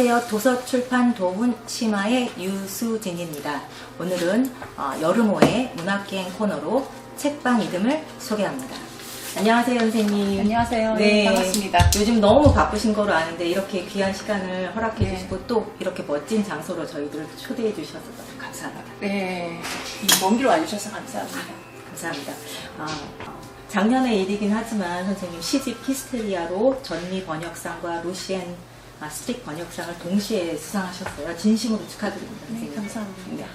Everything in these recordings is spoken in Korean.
안녕하세요. 도서출판 도훈 심화의 유수진입니다. 오늘은 여름호의 문학기행 코너로 책방 이듬을 소개합니다. 안녕하세요, 선생님. 안녕하세요. 네, 반갑습니다. 요즘 너무 바쁘신 거로 아는데 이렇게 귀한 시간을 허락해 주시고 또 이렇게 멋진 장소로 저희들을 초대해 주셔서 너무 감사합니다. 네, 먼 길 와주셔서 감사합니다. 감사합니다. 작년의 일이긴 하지만 선생님 시집 히스테리아로 전미 번역상과 루시엔 스틱 번역상을 동시에 수상하셨어요. 진심으로 축하드립니다. 선생님. 네, 감사합니다. 네.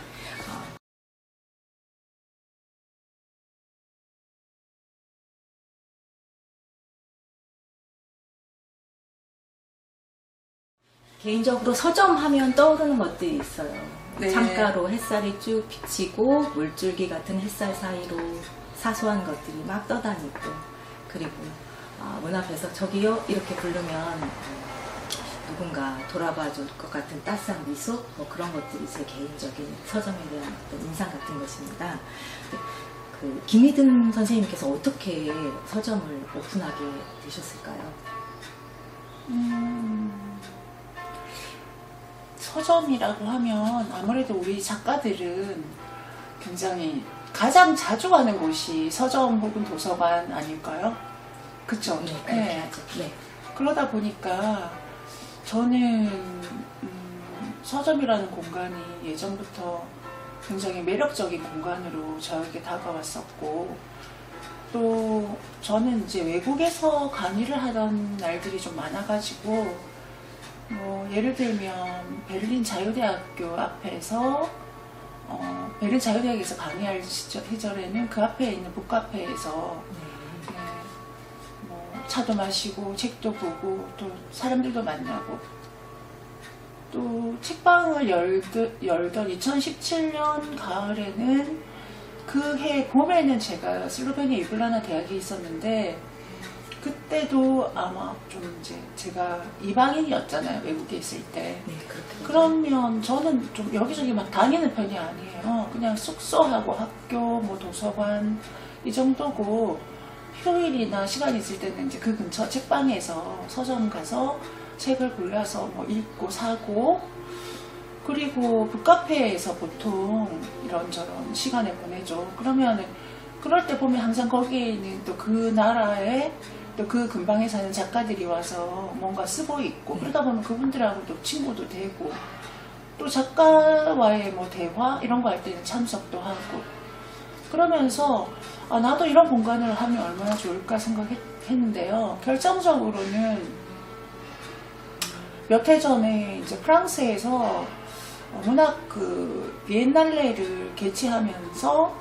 개인적으로 서점 하면 떠오르는 것들이 있어요. 네. 창가로 햇살이 쭉 비치고 물줄기 같은 햇살 사이로 사소한 것들이 막 떠다니고, 그리고 문 앞에서 저기요 이렇게 부르면 누군가 돌아봐 줄 것 같은 따스한 미소, 뭐 그런 것들이 제 개인적인 서점에 대한 어떤 인상 같은 것입니다. 김희든 선생님께서 어떻게 서점을 오픈하게 되셨을까요? 서점이라고 하면 아무래도 우리 작가들은 굉장히 가장 자주 가는 곳이 서점 혹은 도서관 아닐까요? 그쵸? 네. 네. 네. 그러다 보니까 저는 서점이라는 공간이 예전부터 굉장히 매력적인 공간으로 저에게 다가왔었고, 또 저는 이제 외국에서 강의를 하던 날들이 좀 많아가지고, 예를 들면 베를린 자유대학교 앞에서 베를린 자유대학에서 강의할 시절에는 그 앞에 있는 북카페에서 차도 마시고 책도 보고 또 사람들도 만나고, 또 책방을 열던 2017년 가을에는 그 해 봄에는 제가 슬로베니아 유블라나 대학에 있었는데, 그때도 아마 좀 이제 제가 이방인이었잖아요, 외국에 있을 때. 네, 그렇군요. 그러면 저는 좀 여기저기 막 다니는 편이 아니에요. 그냥 숙소하고 학교, 뭐 도서관 이 정도고, 휴일이나 시간이 있을 때는 이제 그 근처 책방에서 서점 가서 책을 골라서 뭐 읽고 사고, 그리고 북카페에서 보통 이런저런 시간을 보내죠. 그러면은 그럴 때 보면 항상 거기에 있는 또 그 나라에 또 그 근방에 사는 작가들이 와서 뭔가 쓰고 있고, 그러다 보면 그분들하고도 친구도 되고, 또 작가와의 뭐 대화 이런 거 할 때는 참석도 하고, 그러면서 나도 이런 공간을 하면 얼마나 좋을까 생각했는데요. 결정적으로는 몇 해 전에 이제 프랑스에서 문학 비엔날레를 개최하면서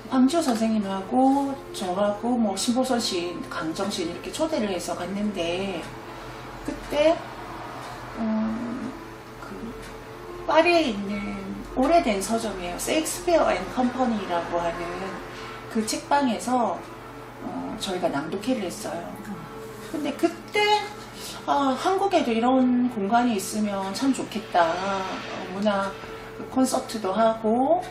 황지호 선생님하고 저하고 뭐 신보선 시인, 강정 시인 이렇게 초대를 해서 갔는데, 그때 파리에 있는 오래된 서점이에요. 세익스피어 앤 컴퍼니라고 하는 그 책방에서 저희가 낭독회를 했어요. 근데 그때 한국에도 이런 공간이 있으면 참 좋겠다. 문학 콘서트도 하고,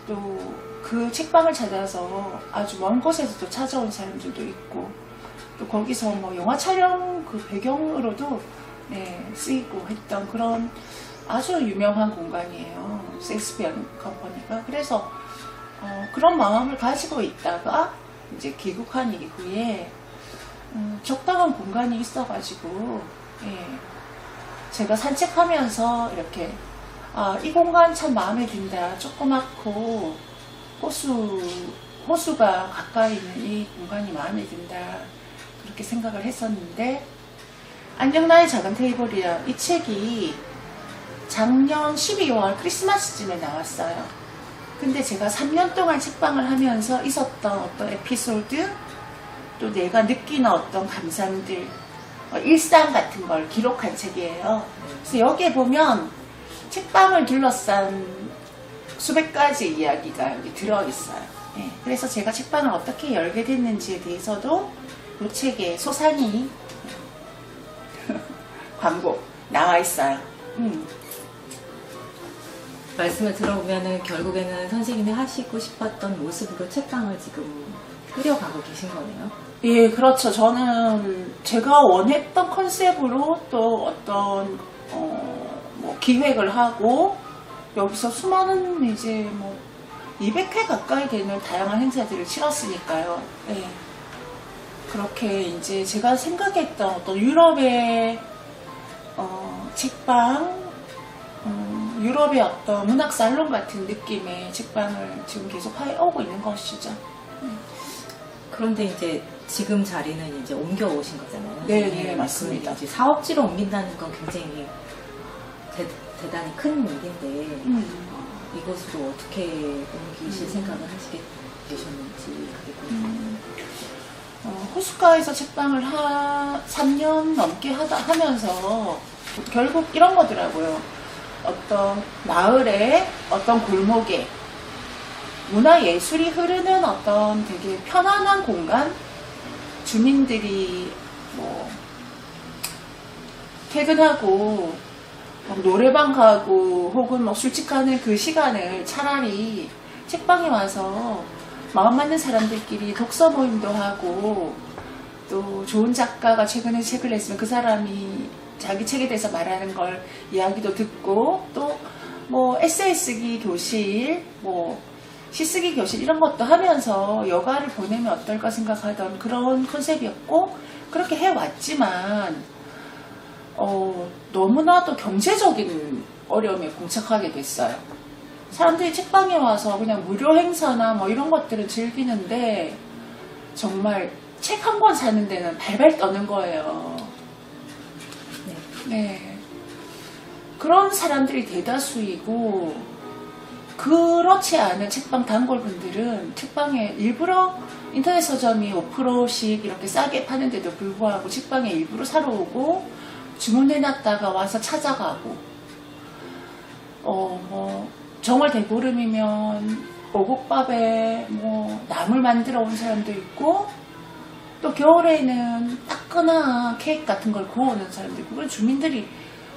또 그 책방을 찾아서 아주 먼 곳에서도 찾아온 사람들도 있고, 또 거기서 뭐 영화 촬영 그 배경으로도 쓰이고 했던 그런 아주 유명한 공간이에요, 셰익스피어 컴퍼니가. 그래서 그런 마음을 가지고 있다가 이제 귀국한 이후에 적당한 공간이 있어가지고 제가 산책하면서 이렇게 이 공간 참 마음에 든다, 조그맣고 호수가 가까이 있는 이 공간이 마음에 든다, 그렇게 생각을 했었는데, 안녕 나의 작은 테이블이야, 이 책이 작년 12월 크리스마스쯤에 나왔어요. 근데 제가 3년 동안 책방을 하면서 있었던 어떤 에피소드, 또 내가 느끼는 어떤 감상들, 일상 같은 걸 기록한 책이에요. 그래서 여기에 보면 책방을 둘러싼 수백 가지 이야기가 여기 들어있어요. 그래서 제가 책방을 어떻게 열게 됐는지에 대해서도 이 책에 소상히 광고 나와 있어요. 말씀을 들어보면은 결국에는 선생님이 하시고 싶었던 모습으로 책방을 지금 끌어가고 계신 거네요. 예, 그렇죠. 저는 제가 원했던 컨셉으로 또 어떤 기획을 하고 여기서 수많은 이제 뭐 200회 가까이 되는 다양한 행사들을 치렀으니까요. 네. 그렇게 이제 제가 생각했던 어떤 유럽의 책방, 유럽의 어떤 문학 살롱 같은 느낌의 책방을 지금 계속 해오고 있는 것이죠. 그런데 이제 지금 자리는 이제 옮겨 오신 거잖아요. 네, 네, 맞습니다. 이제 사업지로 옮긴다는 건 굉장히 대단히 큰 일인데 이곳으로 어떻게 옮기실 생각을 하시게 되셨는지 그게 궁금해요. 호숫가에서 책방을 3년 넘게 하면서 결국 이런 거더라고요. 어떤 마을에 어떤 골목에 문화예술이 흐르는 어떤 되게 편안한 공간, 주민들이 뭐 퇴근하고 노래방 가고 혹은 뭐 술집 가는 그 시간을 차라리 책방에 와서 마음 맞는 사람들끼리 독서 모임도 하고 또 좋은 작가가 최근에 책을 냈으면 그 사람이 자기 책에 대해서 말하는 걸 이야기도 듣고 또 뭐 에세이 쓰기 교실, 뭐 시 쓰기 교실 이런 것도 하면서 여가를 보내면 어떨까 생각하던 그런 컨셉이었고 그렇게 해왔지만 너무나도 경제적인 어려움에 봉착하게 됐어요. 사람들이 책방에 와서 그냥 무료 행사나 뭐 이런 것들을 즐기는데 정말 책 한 권 사는 데는 발발 떠는 거예요. 네. 그런 사람들이 대다수이고 그렇지 않은 책방 단골분들은 책방에 일부러 인터넷 서점이 5%씩 이렇게 싸게 파는데도 불구하고 책방에 일부러 사러 오고 주문해놨다가 와서 찾아가고 뭐 정월 대보름이면 오곡밥에 뭐 나물 만들어 온 사람도 있고 또 겨울에는 따끈한 케이크 같은 걸 구워오는 사람도 있고 그런 주민들이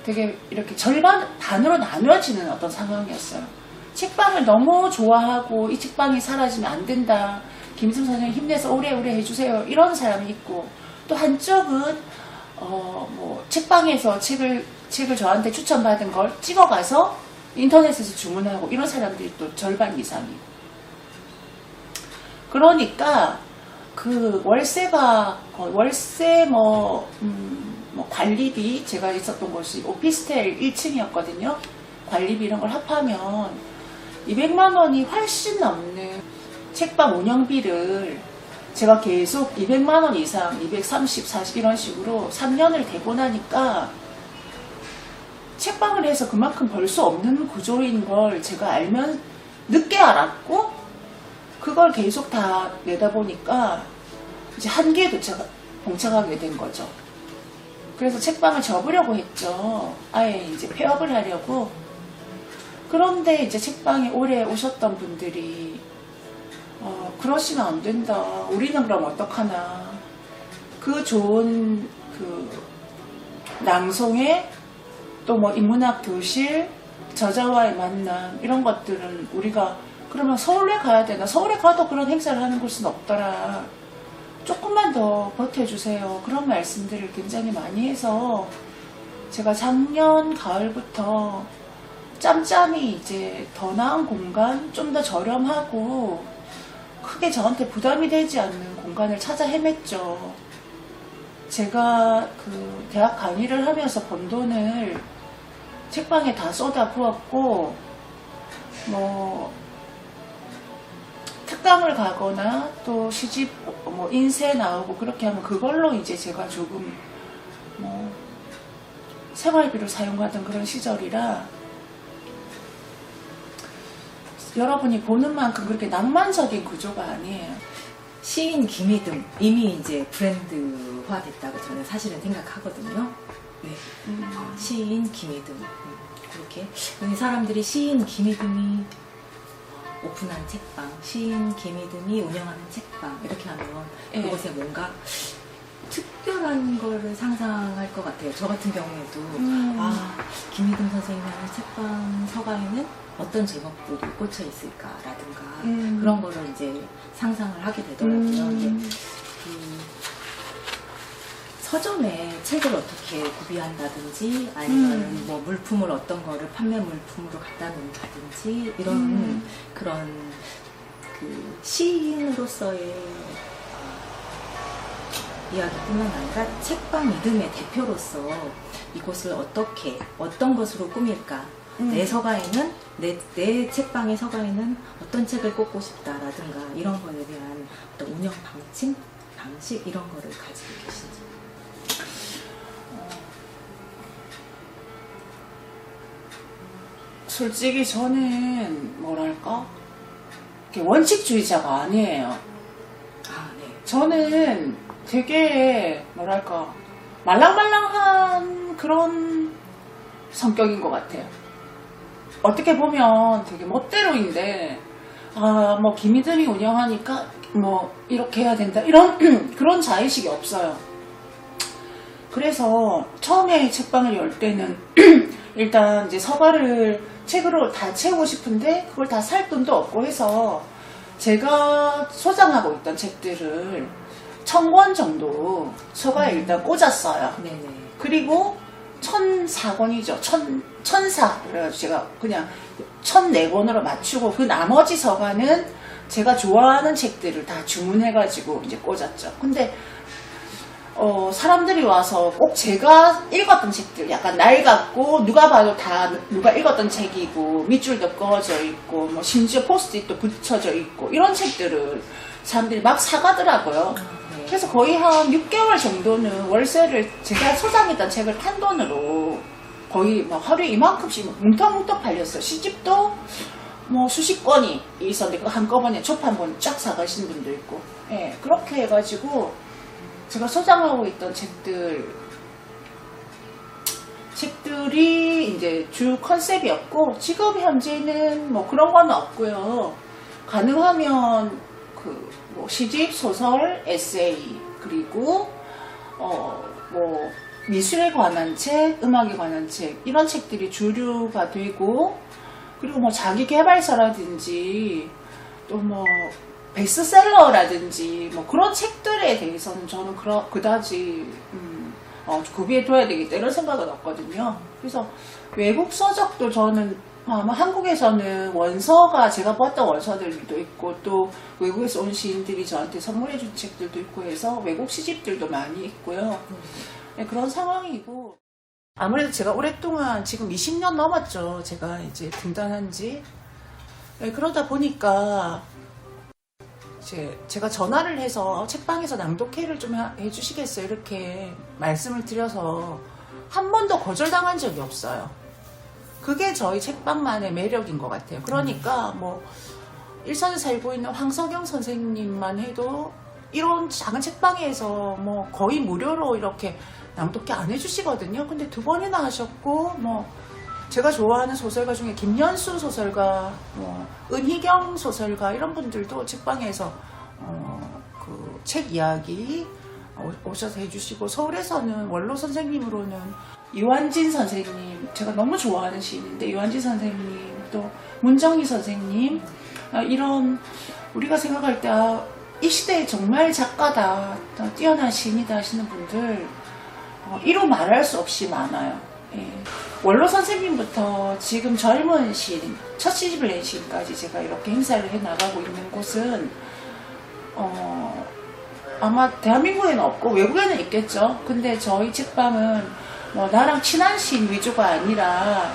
되게 이렇게 절반 반으로 나뉘어지는 어떤 상황이었어요. 책방을 너무 좋아하고 이 책방이 사라지면 안 된다. 김승 선생님 힘내서 오래오래 해주세요. 이런 사람이 있고 또 한쪽은 뭐 책방에서 책을 저한테 추천받은 걸 찍어가서 인터넷에서 주문하고 이런 사람들이 또 절반 이상이고 그러니까 그 월세가 월세 뭐 관리비 제가 있었던 곳이 오피스텔 1층이었거든요. 관리비 이런 걸 합하면 200만 원이 훨씬 넘는 책방 운영비를 제가 계속 200만 원 이상 230, 40 이런 식으로 3년을 대고 나니까 책방을 해서 그만큼 벌 수 없는 구조인 걸 제가 알면 늦게 알았고 그걸 계속 다 내다보니까 이제 한계에 봉착하게 된 거죠. 그래서 책방을 접으려고 했죠. 아예 이제 폐업을 하려고. 그런데 이제 책방에 오래 오셨던 분들이 그러시면 안 된다. 우리는 그럼 어떡하나. 그 좋은 그 낭송에 또 뭐 인문학 교실, 저자와의 만남 이런 것들은 우리가 그러면 서울에 가야 되나? 서울에 가도 그런 행사를 하는 곳은 없더라. 조금만 더 버텨주세요. 그런 말씀들을 굉장히 많이 해서 제가 작년 가을부터 짬짬이 이제 더 나은 공간, 좀 더 저렴하고 크게 저한테 부담이 되지 않는 공간을 찾아 헤맸죠. 제가 그 대학 강의를 하면서 번 돈을 책방에 다 쏟아 부었고 뭐 특강을 가거나 또 시집 뭐 인쇄 나오고 그렇게 하면 그걸로 이제 제가 조금 뭐 생활비로 사용하던 그런 시절이라 여러분이 보는 만큼 그렇게 낭만적인 구조가 아니에요. 시인 김희등 이미 이제 브랜드화 됐다고 저는 사실은 생각하거든요. 네. 시인 김희등 그렇게 사람들이 시인 김희등이 오픈한 책방, 시인 김희등이 운영하는 책방 이렇게 하면 그곳에 뭔가 특별한 거를 상상할 것 같아요. 저 같은 경우에도 김희등 선생님이 하는 책방 서가에는 어떤 제목들이 꽂혀 있을까라든가 그런 거를 이제 상상을 하게 되더라고요. 근데 서점에 책을 어떻게 구비한다든지 아니면 뭐 물품을 어떤 거를 판매 물품으로 갖다 놓는다든지 이런 그런 그 시인으로서의 이야기뿐만 아니라 책방 이듬의 대표로서 이곳을 어떻게 어떤 것으로 꾸밀까 내 서가에는 내 책방의 서가에는 어떤 책을 꽂고 싶다라든가 이런 거에 대한 어떤 운영 방식 이런 거를 가지고 계신지. 솔직히 저는 뭐랄까 이렇게 원칙주의자가 아니에요. 아, 네. 저는 되게 뭐랄까 말랑말랑한 그런 성격인 것 같아요. 어떻게 보면 되게 멋대로인데 뭐 김희듬이 운영하니까 뭐 이렇게 해야 된다 이런 그런 자의식이 없어요. 그래서 처음에 책방을 열 때는 일단 이제 서가를 책으로 다 채우고 싶은데 그걸 다 살 돈도 없고 해서 제가 소장하고 있던 책들을 1000권 정도 서가에 일단 꽂았어요. 네네. 그리고 1004권이죠. 1004. 그래가지고 제가 그냥 1004권으로 맞추고 그 나머지 서가는 제가 좋아하는 책들을 다 주문해가지고 이제 꽂았죠. 근데 사람들이 와서 꼭 제가 읽었던 책들, 약간 낡았고, 누가 봐도 다 누가 읽었던 책이고, 밑줄도 꺼져 있고, 뭐, 심지어 포스트잇도 붙여져 있고, 이런 책들을 사람들이 막 사가더라고요. 네. 그래서 거의 한 6개월 정도는 월세를 제가 소장했던 책을 판 돈으로 거의 막 하루에 이만큼씩 뭉텅뭉텅 팔렸어요. 시집도 뭐 수십 권이 있었는데, 그 한꺼번에 접 한 번 쫙 사가시는 분도 있고, 예, 그렇게 해가지고, 제가 소장하고 있던 책들이 이제 주 컨셉이었고, 지금 현재는 뭐 그런 건 없고요. 가능하면 뭐 시집, 소설, 에세이, 그리고 뭐 미술에 관한 책, 음악에 관한 책 이런 책들이 주류가 되고, 그리고 뭐 자기 개발서라든지 또 뭐 베스트셀러라든지 뭐 그런 책들에 대해서는 저는 그다지 구비해둬야 되겠다 이런 생각은 없거든요. 그래서 외국 서적도 저는 아마 한국에서는 원서가 제가 봤던 원서들도 있고 또 외국에서 온 시인들이 저한테 선물해준 책들도 있고 해서 외국 시집들도 많이 있고요. 네, 그런 상황이고, 아무래도 제가 오랫동안 지금 20년 넘었죠. 제가 이제 등단한 지. 네, 그러다 보니까 제가 전화를 해서 책방에서 낭독회를 좀 해주시겠어요? 이렇게 말씀을 드려서 한 번도 거절당한 적이 없어요. 그게 저희 책방만의 매력인 것 같아요. 그러니까 뭐 일산에 살고 있는 황석영 선생님만 해도 이런 작은 책방에서 뭐 거의 무료로 이렇게 낭독회 안 해주시거든요. 근데 2번이나 하셨고, 뭐 제가 좋아하는 소설가 중에 김연수 소설가, 뭐 은희경 소설가 이런 분들도 책방에서 그 책 이야기 오셔서 해주시고, 서울에서는 원로 선생님으로는 유한진 선생님, 제가 너무 좋아하는 시인인데 유한진 선생님, 또 문정희 선생님, 이런 우리가 생각할 때 이 시대에 정말 작가다, 뛰어난 시인이다 하시는 분들 이루 말할 수 없이 많아요. 예. 원로 선생님부터 지금 젊은 시인, 첫 시집을 낸 시인까지 제가 이렇게 행사를 해나가고 있는 곳은 아마 대한민국에는 없고 외국에는 있겠죠. 근데 저희 책방은 뭐 나랑 친한 시인 위주가 아니라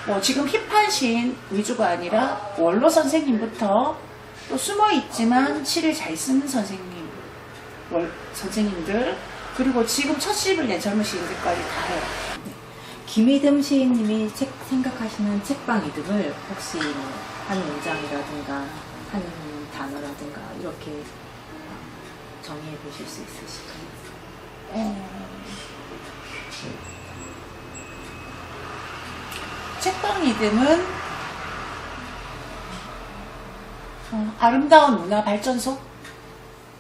뭐 지금 힙한 시인 위주가 아니라 원로 선생님부터 또 숨어있지만 시를 잘 쓰는 선생님들, 그리고 지금 첫 시집을 낸 젊은 시인들까지 다 해요. 김희듬 시인님이 생각하시는 책방 이듬을 혹시 한 문장이라든가 한 단어라든가 이렇게 정의해 보실 수 있으실까요? 책방 이듬은 아름다운 문화 발전소?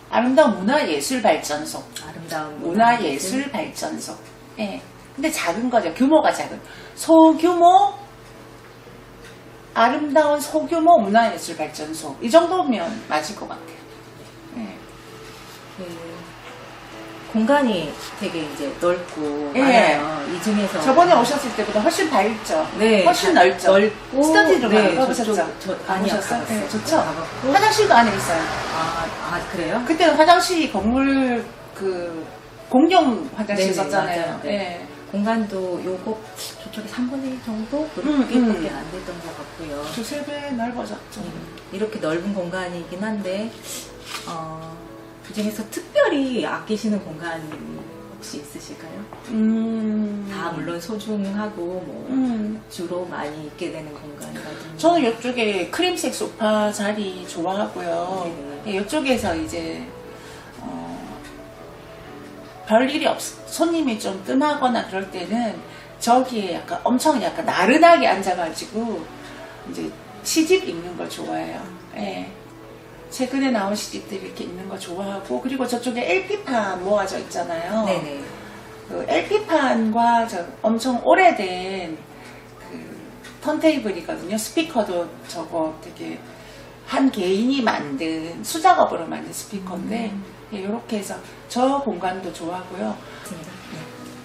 아름다운 문화예술 발전소. 아름다운 문화예술 발전소. 예. 근데 작은 거죠. 규모가 작은. 소규모, 아름다운 소규모 문화예술 발전소. 이 정도면 맞을 것 같아요. 예. 공간이 되게 이제 넓고 예. 많아요. 이 중에서 저번에 오셨을 때보다 훨씬 밝죠? 네, 훨씬 넓죠? 넓고 스터디룸 네, 안 가보셨죠? 아니요, 가보셨어요? 가봤어요. 네, 좋죠? 가봤고 화장실도 안에 있어요. 아 그래요? 그때는 화장실이 건물 그 공용 화장실 네네, 썼잖아요. 맞아요. 네. 예. 공간도 요거 저쪽에 3분의 1 정도 그렇게밖에 안 됐던 것 같고요. 두세 배 넓어졌죠. 이렇게 넓은 공간이긴 한데 그 중에서 특별히 아끼시는 공간이 혹시 있으실까요? 다 물론 소중하고 뭐 주로 많이 있게 되는 공간이라든지. 저는 이쪽에 크림색 소파 자리 좋아하고요. 네네. 이쪽에서 이제 별일이 손님이 좀 뜸하거나 그럴 때는 저기에 약간 엄청 약간 나른하게 앉아가지고 이제 시집 읽는 걸 좋아해요. 예. 최근에 나온 시집들 이렇게 읽는 거 좋아하고, 그리고 저쪽에 LP판 모아져 있잖아요. 네네. 그 LP판과 저 엄청 오래된 그 턴테이블이거든요. 스피커도 저거 되게 한 개인이 만든 수작업으로 만든 스피커인데 이렇게 해서 저 공간도 좋아하고요. 맞습니다. 네.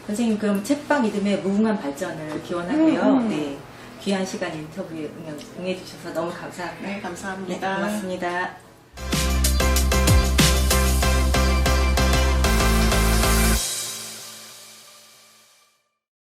선생님 그럼 책방 이듬해 무궁한 발전을 기원하고요. 네. 귀한 시간 인터뷰에 응해주셔서 너무 감사합니다. 네, 감사합니다. 네, 고맙습니다.